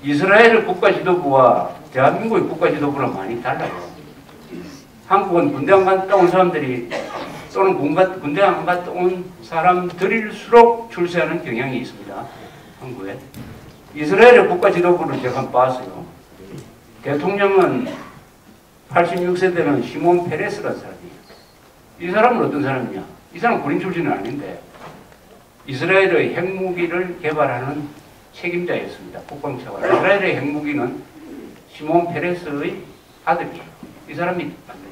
이스라엘의 국가 지도부와 대한민국의 국가 지도부는 많이 달라요. 한국은 군대 안 갔다 온 사람들이 또는 군대 안 갔다 온 사람들일수록 출세하는 경향이 있습니다. 한국에. 이스라엘의 국가 지도부를 제가 한번 봤어요. 대통령은 86세대는 시몬 페레스라는 사람이에요. 이 사람은 어떤 사람이냐? 이 사람은 군인 출신은 아닌데 이스라엘의 핵무기를 개발하는 책임자였습니다. 국방차관. 이스라엘의 핵무기는 시몬 페레스의 아들이에요. 이 사람이 만든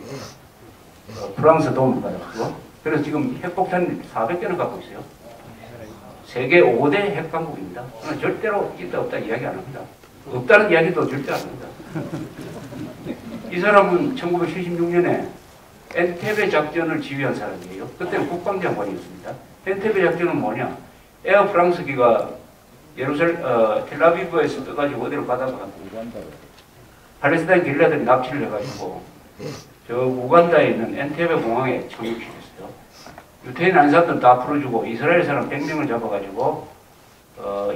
프랑스 도움을 받았고 그래서 지금 핵폭탄 400개나 갖고 있어요. 세계 5대 핵강국입니다. 저는 절대로 있다 없다 이야기 안 합니다. 없다는 이야기도 절대 안 합니다. 이 사람은 1976년에 엔테베 작전을 지휘한 사람이에요. 그때는 국방장관이었습니다. 엔테베 작전은 뭐냐? 에어 프랑스기가 텔아비브에서 떠가지고 어디로 가다가 팔레스타인 게릴라들이 납치를 해가지고 저 우간다에 있는 엔테베 공항에 착륙시켰어요. 유태인 안사들 다 풀어주고 이스라엘 사람 100명을 잡아가지고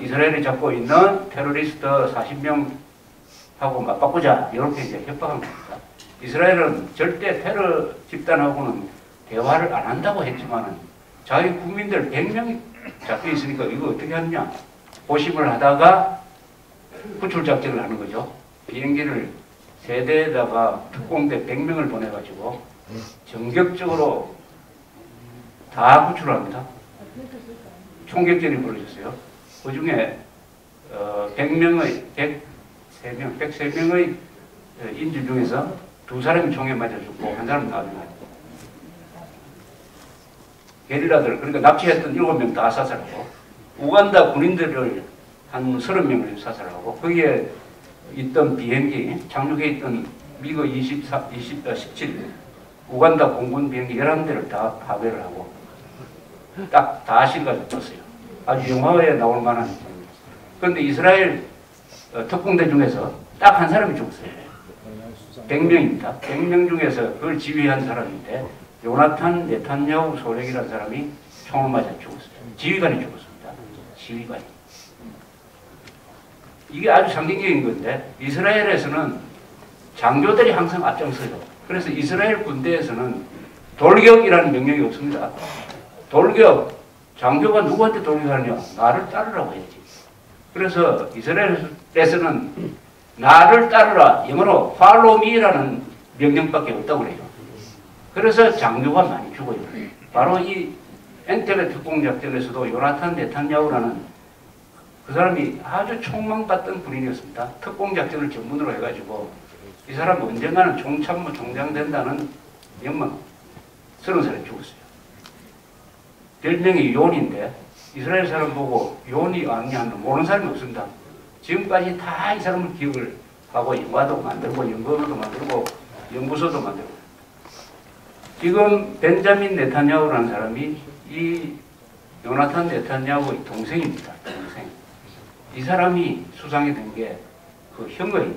이스라엘이 잡고 있는 테러리스트 40명하고 맞바꾸자 이렇게 이제 협박한 겁니다. 이스라엘은 절대 테러 집단하고는 대화를 안 한다고 했지만은 자기 국민들 100명이 잡혀 있으니까 이거 어떻게 하느냐? 고심을 하다가 구출 작전을 하는 거죠. 비행기를 세 대에다가 특공대 100명을 보내가지고 전격적으로 다 구출합니다. 총격전이 벌어졌어요. 그 중에 103명의 인질 중에서 2사람이 총에 맞아 죽고 1사람은 나중에 게릴라들 그러니까 납치했던 7명 다 사살하고 우간다 군인들을 한 30명을 사살하고 거기에 있던 비행기 착륙해 있던 미그 17 우간다 공군 비행기 11대를 다 파괴를 하고 딱 다 실가지고 떴어요. 아주 영화에 나올 만한. 그런데 이스라엘 특공대 중에서 딱 한 사람이 죽었어요. 100명입니다. 100명 중에서 그걸 지휘한 사람인데 요나탄 네탄야후 소령이라는 사람이 총을 맞아 죽었어요. 지휘관이 죽었습니다. 지휘관이. 이게 아주 상징적인 건데 이스라엘에서는 장교들이 항상 앞장서요. 그래서 이스라엘 군대에서는 돌격이라는 명령이 없습니다. 돌격, 장교가 누구한테 돌격하냐? 나를 따르라고 해야지. 그래서 이스라엘에서는 나를 따르라, 영어로 follow me라는 명령밖에 없다고 그래요. 그래서 장교가 많이 죽어요. 바로 이 엔테베 특공작전에서도 요나탄 네탄야후라는 그 사람이 아주 총망받던 군인이었습니다. 특공작전을 전문으로 해가지고 이 사람은 언젠가는 총참모 총장 된다는 명망 30살에 죽었어요. 별명이 요니인데 이스라엘 사람 보고 요니 아니냐는 모르는 사람이 없습니다. 지금까지 다 이 사람을 기억을 하고 영화도 만들고 연구소도 만들고 연구소도 만들고 지금 벤자민 네탄야후라는 사람이 이 요나탄 네탄야후의 동생입니다. 동생. 이 사람이 수상이 된 게 그 형의.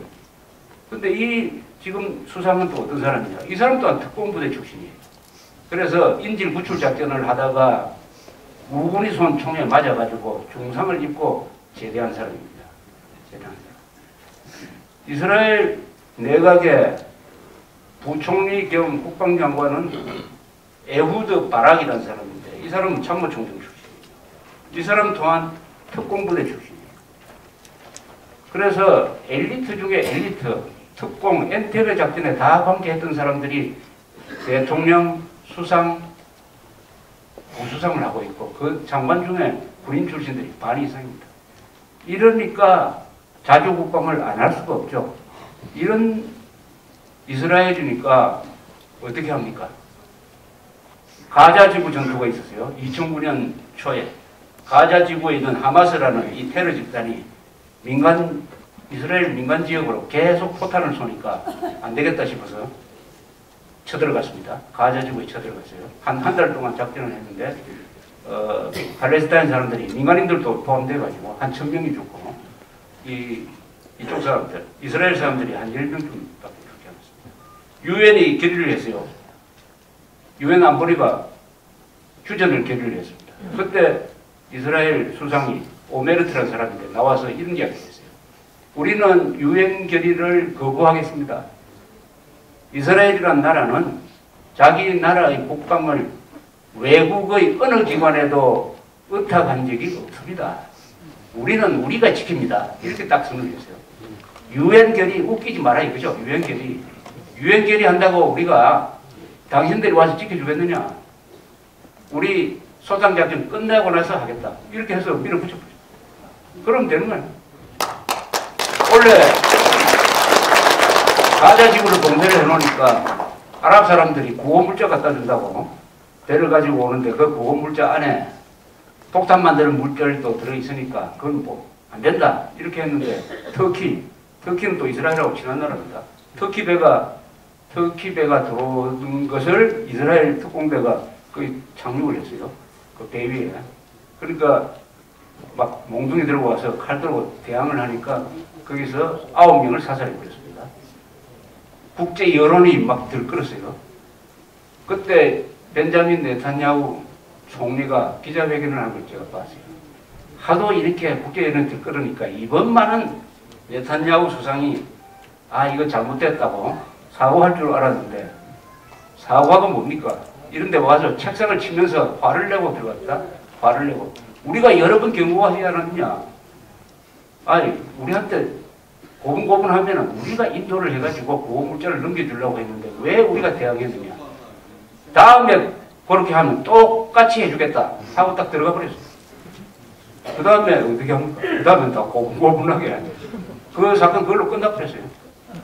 근데 이 지금 수상은 또 어떤 사람이냐? 이 사람 또한 특공부대 출신이에요. 그래서 인질 구출 작전을 하다가 우군이 쏜 총에 맞아가지고 중상을 입고 제대한 사람입니다. 제대한 사람. 이스라엘 내각의 부총리 겸 국방장관은 에후드 바락이라는 사람인데 이 사람은 참모총장 출신이에요. 이 사람 또한 특공부대 출신이에요. 그래서 엘리트 중에 엘리트, 특공, 엔테베 작전에 다 관계했던 사람들이 대통령, 수상, 부수상을 하고 있고 그 장관 중에 군인 출신들이 반 이상입니다. 이러니까 자주 국방을 안 할 수가 없죠. 이런 이스라엘이니까 어떻게 합니까? 가자 지구 전투가 있었어요. 2009년 초에 가자 지구에 있는 하마스라는 이 테러 집단이 이스라엘 민간 지역으로 계속 포탄을 쏘니까 안 되겠다 싶어서 쳐들어갔습니다. 가자 지구에 쳐들어갔어요. 한 달 동안 작전을 했는데 팔레스타인 사람들이 민간인들도 포함돼가지고 한 1000명이 죽고 이쪽 사람들 이스라엘 사람들이 한 10명쯤밖에 죽지 않았습니다. 유엔이 결의를 했어요. 유엔 안보리가 휴전을 결의를 했습니다. 그때 이스라엘 수상이 오메르트라는 사람인데 나와서 이런 이야기를 했어요. 우리는 유엔 결의를 거부하겠습니다. 이스라엘이란 나라는 자기 나라의 국방을 외국의 어느 기관에도 의탁한 적이 없습니다. 우리는 우리가 지킵니다. 이렇게 딱 선언했어요. 유엔 결의 웃기지 말아요. 그죠? 유엔 결의. 유엔 결의 한다고 우리가 당신들이 와서 지켜주겠느냐? 우리 소상작전 끝내고 나서 하겠다. 이렇게 해서 밀어붙여버려요. 그럼 되는 거예요. 원래 가자 지구를 봉쇄를 해놓으니까 아랍 사람들이 구호물자 갖다 준다고 배를 가지고 오는데 그 구호물자 안에 폭탄 만드는 물질도 들어있으니까 그건 뭐 안 된다. 이렇게 했는데 터키는 또 이스라엘하고 친한 나라입니다. 터키 배가 들어오는 것을 이스라엘 특공대가 거의 착륙을 했어요. 그 배 위에. 그러니까 막 몽둥이 들고 와서 칼 들고 대항을 하니까 거기서 9명을 사살해버렸습니다. 국제 여론이 막 들끓었어요. 그때 벤자민 네탄야후 총리가 기자회견을 한 걸 제가 봤어요. 하도 이렇게 국제 여론이 들끓으니까 이번만은 네탄야후 수상이 이거 잘못됐다고 사과할 줄 알았는데 사과가 뭡니까? 이런 데 와서 책상을 치면서 화를 내고 들어갔다. 화를 내고. 우리가 여러 번 경고하지 않았느냐? 우리한테 고분고분하면은 우리가 인도를 해가지고 보호물자를 넘겨주려고 했는데 왜 우리가 대항했느냐? 다음에 그렇게 하면 똑같이 해주겠다 하고 딱 들어가 버렸어요. 그 다음에 어떻게 합니까? 그 다음에 다 고분고분하게 그 사건 그걸로 끝나버렸어요.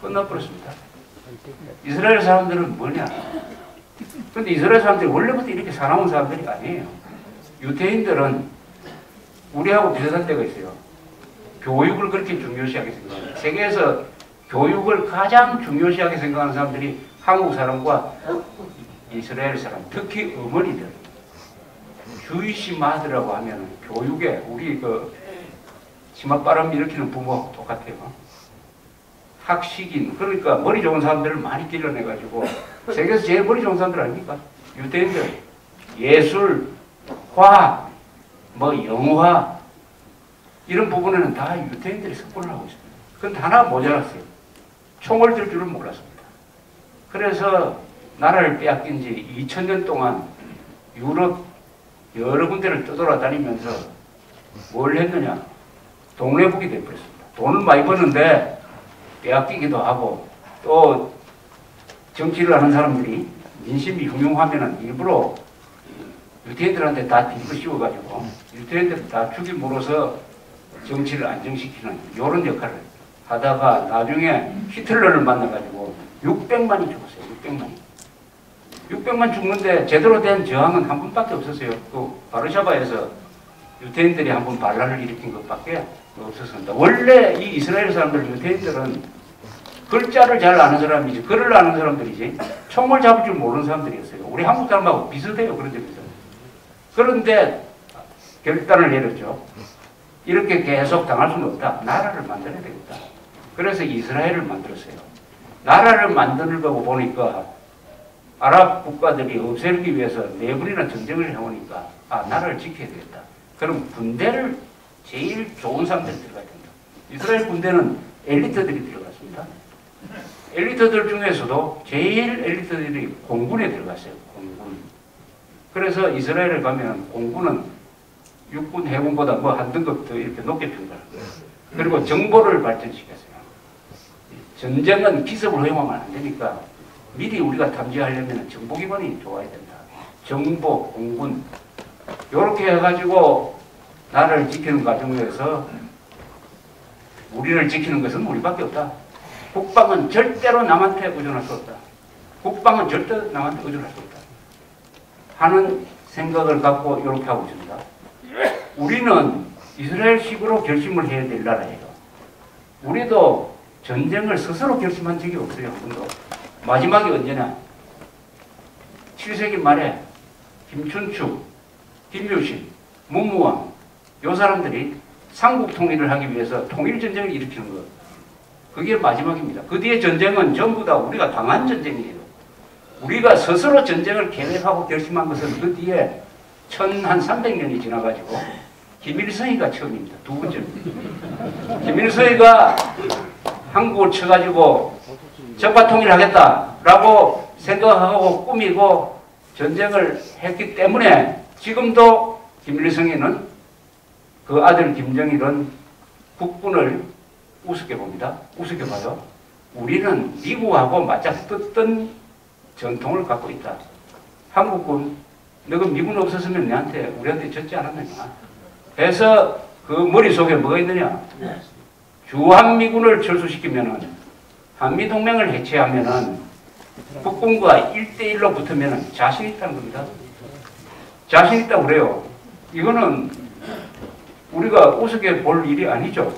끝나버렸습니다. 이스라엘 사람들은 뭐냐? 그런데 이스라엘 사람들이 원래부터 이렇게 살아온 사람들이 아니에요. 유대인들은 우리하고 비슷한 데가 있어요. 교육을 그렇게 중요시하게 생각합니다. 세계에서 교육을 가장 중요시하게 생각하는 사람들이 한국 사람과 이스라엘 사람, 특히 어머니들. 주이시 마드라고 하면 교육에 우리 그 치맛바람 일으키는 부모하고 똑같아요. 학식인, 그러니까 머리 좋은 사람들을 많이 길러내가지고 세계에서 제일 머리 좋은 사람들 아닙니까? 유대인들. 예술, 화학, 영화 이런 부분에는 다 유대인들이 석권을 하고 있습니다. 그런데 하나 모자랐어요. 총을 들 줄은 몰랐습니다. 그래서 나라를 빼앗긴 지 2000년 동안 유럽 여러 군데를 떠돌아다니면서 뭘 했느냐? 동네북이 되어버렸습니다. 돈을 많이 버는데 빼앗기기도 하고 또 정치를 하는 사람들이 민심이 흉흉하면은 일부러 유태인들한테 다 뒤집어 씌워가지고 유태인들 다 죽임으로써 정치를 안정시키는 이런 역할을 하다가 나중에 히틀러를 만나가지고 600만이 죽었어요. 600만 죽는데 제대로 된 저항은 한 분밖에 없었어요. 그 바르샤바에서 유태인들이 한 번 반란을 일으킨 것밖에 없었습니다. 원래 이 이스라엘 사람들 유태인들은 글자를 잘 아는 사람이지 글을 아는 사람들이지 총을 잡을 줄 모르는 사람들이었어요. 우리 한국 사람하고 비슷해요. 그런 점에서. 그런데 결단을 내렸죠. 이렇게 계속 당할 수는 없다. 나라를 만들어야 되겠다. 그래서 이스라엘을 만들었어요. 나라를 만들고 보니까 아랍 국가들이 없애기 위해서 4번이나 전쟁을 해오니까 나라를 지켜야 되겠다. 그럼 군대를 제일 좋은 사람들이 들어가야 된다. 이스라엘 군대는 엘리트들이 들어갔습니다. 엘리트들 중에서도 제일 엘리트들이 공군에 들어갔어요. 공군. 그래서 이스라엘에 가면 공군은 육군, 해군보다 한 등급 더 이렇게 높게 평가를 해요. 그리고 정보를 발전시켰어요. 전쟁은 기습을 허용하면 안 되니까 미리 우리가 탐지하려면 정보기반이 좋아야 된다. 정보, 공군 이렇게 해가지고 나라를 지키는 과정에서 우리를 지키는 것은 우리밖에 없다. 국방은 절대로 남한테 의존할 수 없다. 국방은 절대 남한테 의존할 수 없다. 하는 생각을 갖고 이렇게 하고 있습니다. 우리는 이스라엘식으로 결심을 해야 될 나라예요. 우리도 전쟁을 스스로 결심한 적이 없어요. 한 번도. 마지막이 언제냐? 7세기 말에 김춘추, 김유신, 문무왕 요 사람들이 삼국 통일을 하기 위해서 통일전쟁을 일으키는 것. 그게 마지막입니다. 그 뒤에 전쟁은 전부 다 우리가 당한 전쟁이에요. 우리가 스스로 전쟁을 계획하고 결심한 것은 그 뒤에 1300년이 지나가지고 김일성이가 처음입니다. 두 번째입니다. 김일성이가 한국을 쳐가지고 적화 통일하겠다라고 생각하고 꾸미고 전쟁을 했기 때문에 지금도 김일성이는 그 아들 김정일은 국군을 우습게 봅니다. 우습게 봐요. 우리는 미국하고 맞짱뜨던 전통을 갖고 있다. 한국군, 너가 미군 없었으면 우리한테 졌지 않았느냐. 해서 그 머릿속에 뭐가 있느냐. 주한미군을 철수시키면은 한미동맹을 해체하면은 국군과 1대1로 붙으면은 자신 있다는 겁니다. 자신 있다고 그래요. 이거는 우리가 우습게 볼 일이 아니죠.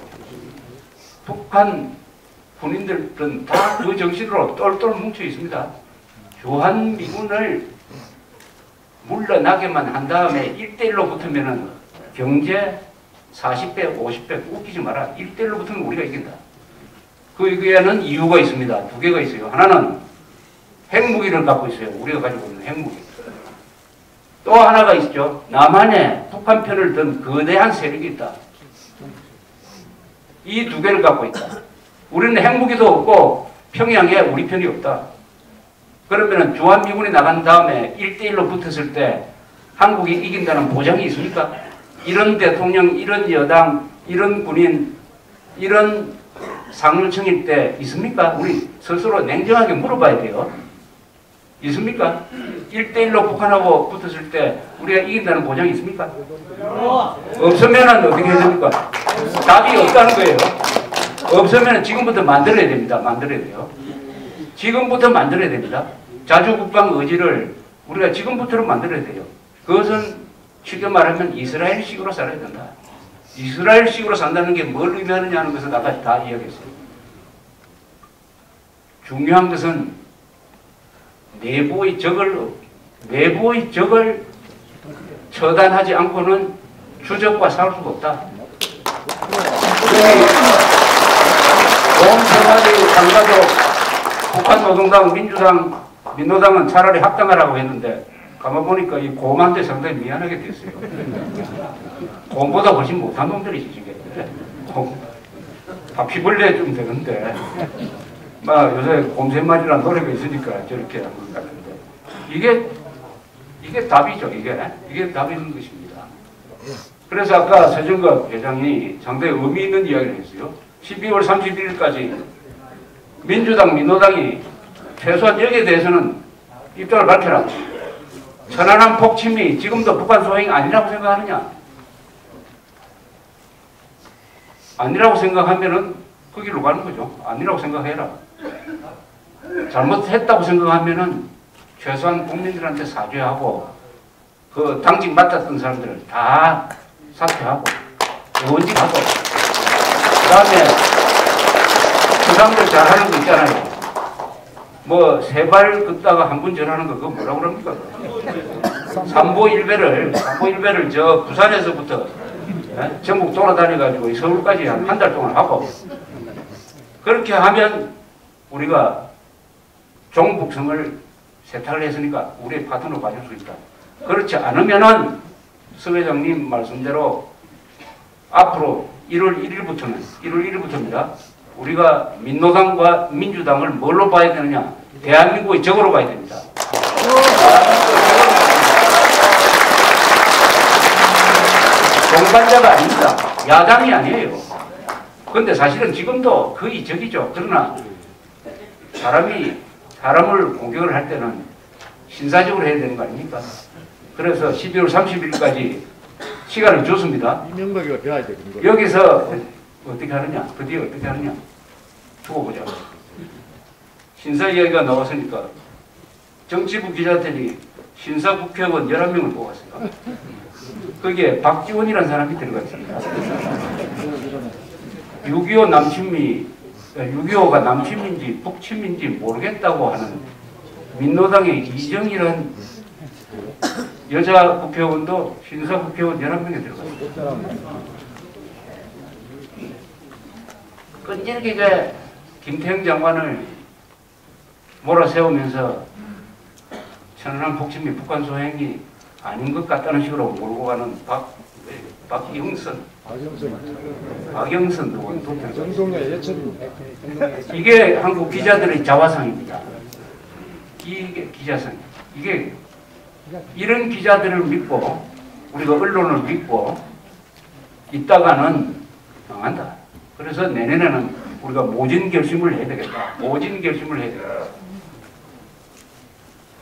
북한 군인들은 다 그 정신으로 똘똘 뭉쳐 있습니다. 주한미군을 물러나게만 한 다음에 1대1로 붙으면은 경제 40배, 50배 웃기지 마라. 1대1로 붙으면 우리가 이긴다. 그에는 이유가 있습니다. 두 개가 있어요. 하나는 핵무기를 갖고 있어요. 우리가 가지고 있는 핵무기. 또 하나가 있죠. 남한에 북한 편을 든 거대한 세력이 있다. 이 두 개를 갖고 있다. 우리는 핵무기도 없고 평양에 우리 편이 없다. 그러면 주한미군이 나간 다음에 1대1로 붙었을 때 한국이 이긴다는 보장이 있습니까? 이런 대통령, 이런 여당, 이런 군인, 이런 상무청일 때 있습니까? 우리 스스로 냉정하게 물어봐야 돼요. 있습니까? 1대1로 북한하고 붙었을 때 우리가 이긴다는 보장이 있습니까? 없으면 어떻게 해야 됩니까? 답이 없다는 거예요. 없으면 지금부터 만들어야 됩니다. 만들어야 돼요. 지금부터 만들어야 됩니다. 자주국방 의지를 우리가 지금부터 만들어야 돼요. 그것은 쉽게 말하면 이스라엘식으로 살아야 된다. 이스라엘식으로 산다는 게 뭘 의미하느냐 하는 것은 아까 다 이야기했어요. 중요한 것은 내부의 적을 처단하지 않고는 주적과 싸울 수가 없다. 온 청와대 장가도 북한 노동당, 민주당, 민노당은 차라리 합당하라고 했는데 가만 보니까 이 곰한테 상당히 미안하게 됐어요. 곰보다 훨씬 못한 놈들이지 이게. 다 피벌레 좀 되는데 막 요새 곰새말이라는 노래가 있으니까 저렇게 하는 것 같은데 이게 답이죠. 이게 답이 있는 것입니다. 그래서 아까 서정갑 회장이 상당히 의미 있는 이야기를 했어요. 12월 31일까지 민주당, 민노당이 최소한 여기에 대해서는 입장을 밝혀라. 천안함 폭침이 지금도 북한 소행이 아니라고 생각하느냐? 아니라고 생각하면은 그 길로 가는 거죠. 아니라고 생각해라. 잘못했다고 생각하면은 최소한 국민들한테 사죄하고 그 당직 맡았던 사람들을 다 사퇴하고 원직하고 그 다음에 그 사람들 잘하는 거 있잖아요. 뭐 세 발 긋다가 한 분 전하는 거 그거 뭐라고 그럽니까? 삼보일배를 저 부산에서부터 전국 돌아다녀가지고 서울까지 한 달 동안 하고 그렇게 하면 우리가 종북성을 세탁을 했으니까 우리의 파트너 가질 수 있다. 그렇지 않으면은 서 회장님 말씀대로 앞으로 1월 1일부터입니다. 우리가 민노당과 민주당을 뭘로 봐야 되느냐? 대한민국의 적으로 봐야 됩니다. 동반자가 아닙니다. 야당이 아니에요. 그런데 사실은 지금도 거의 적이죠. 그러나 사람을 공격을 할 때는 신사적으로 해야 되는 거 아닙니까? 그래서 12월 30일까지 시간을 줬습니다. 이명박이가 배워야 돼. 여기서 어떻게 하느냐? 그 뒤에 어떻게 하느냐? 두고 보자. 신사 이야기가 나왔으니까 정치부 기자들이 신사 국회의원 11명을 뽑았어요. 거기에 박지원이라는 사람이 들어가 있습니다. 6.25가 남침인지 북침인지 모르겠다고 하는 민노당의 이정이라는 여자 국회의원도 신사 국회의원 11명에 들어갔어요. 끈질기게 김태형 장관을 몰아세우면서 천안함 북침이 북한 소행이 아닌 것 같다는 식으로 몰고 가는 박영선 의원 정동영 예천입니다. 이게 한국 기자들의 자화상입니다. 이게 기자상. 이게 이런 기자들을 믿고 우리가 언론을 믿고 있다가는 망한다. 그래서 내년에는 우리가 모진 결심을 해야 되겠다. 모진 결심을 해야 되겠다.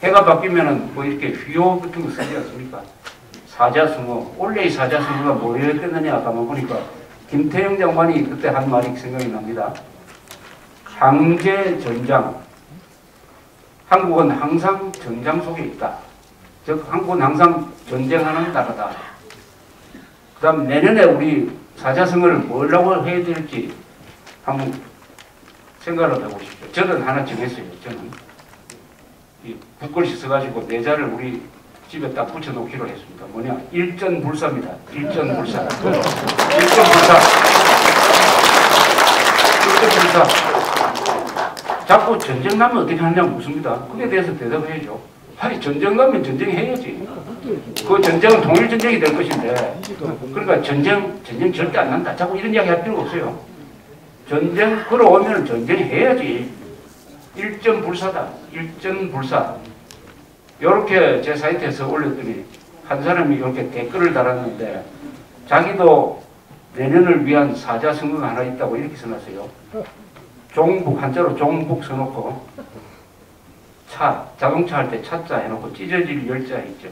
해가 바뀌면은 뭐 이렇게 휘호 같은 거 쓰지 않습니까? 사자성어. 원래 이 사자성어가 뭐였겠느냐 아까 보니까 김태형 장관이 그때 한 말이 생각이 납니다. 황제 전장. 한국은 항상 전장 속에 있다. 즉 한국은 항상 전쟁하는 나라다. 그 다음 내년에 우리 사자성어를 뭐라고 해야 될지 한번 생각을 해보십시오. 저는 하나 정했어요. 저는 이 붓글씨 써가지고 내자를 우리 집에 딱 붙여놓기로 했습니다. 뭐냐? 일전불사입니다. 일전불사. 일전불사. 일전불사. 자꾸 전쟁 나면 어떻게 하느냐고 묻습니다. 그에 대해서 대답해야죠. 아니 전쟁 나면 전쟁해야지. 그 전쟁은 통일전쟁이 될 것인데 그러니까 전쟁 절대 안 난다. 자꾸 이런 이야기 할 필요가 없어요. 전쟁 걸어오면 전쟁해야지. 일전불사다. 일전불사. 이렇게 제 사이트에서 올렸더니 한 사람이 이렇게 댓글을 달았는데 자기도 내년을 위한 사자성어가 하나 있다고 이렇게 써놨어요. 종북, 한자로 종북 써놓고 자동차 할 때 차자 해놓고 찢어질 열자 있죠.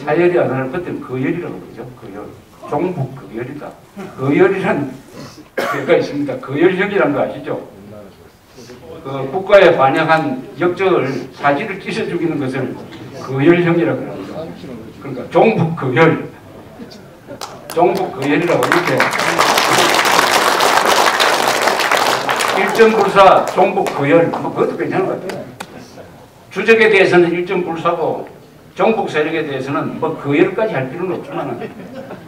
차열이 안 하는 그때는 거열이라고 그러죠. 거열. 종북 거열이다. 거열이란 개가 있습니다. 거열형이라는 거 아시죠? 그 국가에 반역한 역적을 사지를 찢어 죽이는 것을 거열형이라고 합니다. 그러니까 종북 거열. 종북 거열이라고 이렇게 일전불사 종북 거열 뭐 그것도 괜찮은 것 같아요. 주적에 대해서는 일전불사고 종북 세력에 대해서는 뭐 거열까지 할 필요는 없지만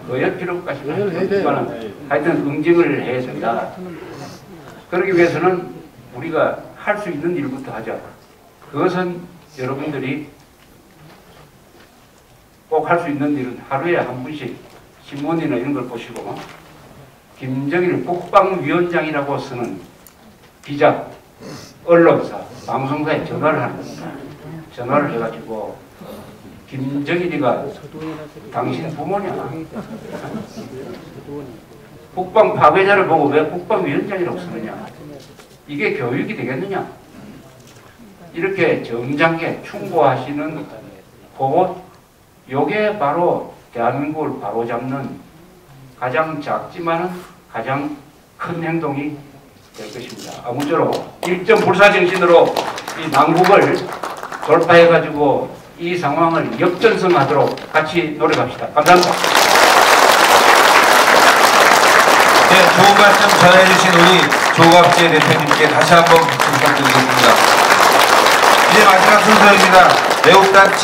거열 필요까지 없지만 하여튼 응징을 해야 된다. 그러기 위해서는 우리가 할 수 있는 일부터 하자. 그것은 여러분들이 꼭 할 수 있는 일은 하루에 한 분씩 신문이나 이런 걸 보시고 김정일 국방위원장이라고 쓰는 기자, 언론사, 방송사에 전화를 하는 겁니다. 전화를 해가지고 김정일이가 당신 부모냐? 국방 파괴자를 보고 왜 국방위원장이라고 쓰느냐? 이게 교육이 되겠느냐? 이렇게 점잖게 충고하시는 그것, 요게 바로 대한민국을 바로잡는 가장 작지만은 가장 큰 행동이 될 것입니다. 아무쪼록 일전불사 정신으로 이 난국을 돌파해가지고 이 상황을 역전승하도록 같이 노력합시다. 감사합니다. 네, 좋은 말씀 전해주신 우리 조갑재 대표님께 다시 한번 박수 부탁드리겠습니다. 이제 마지막 순서입니다. 애국단체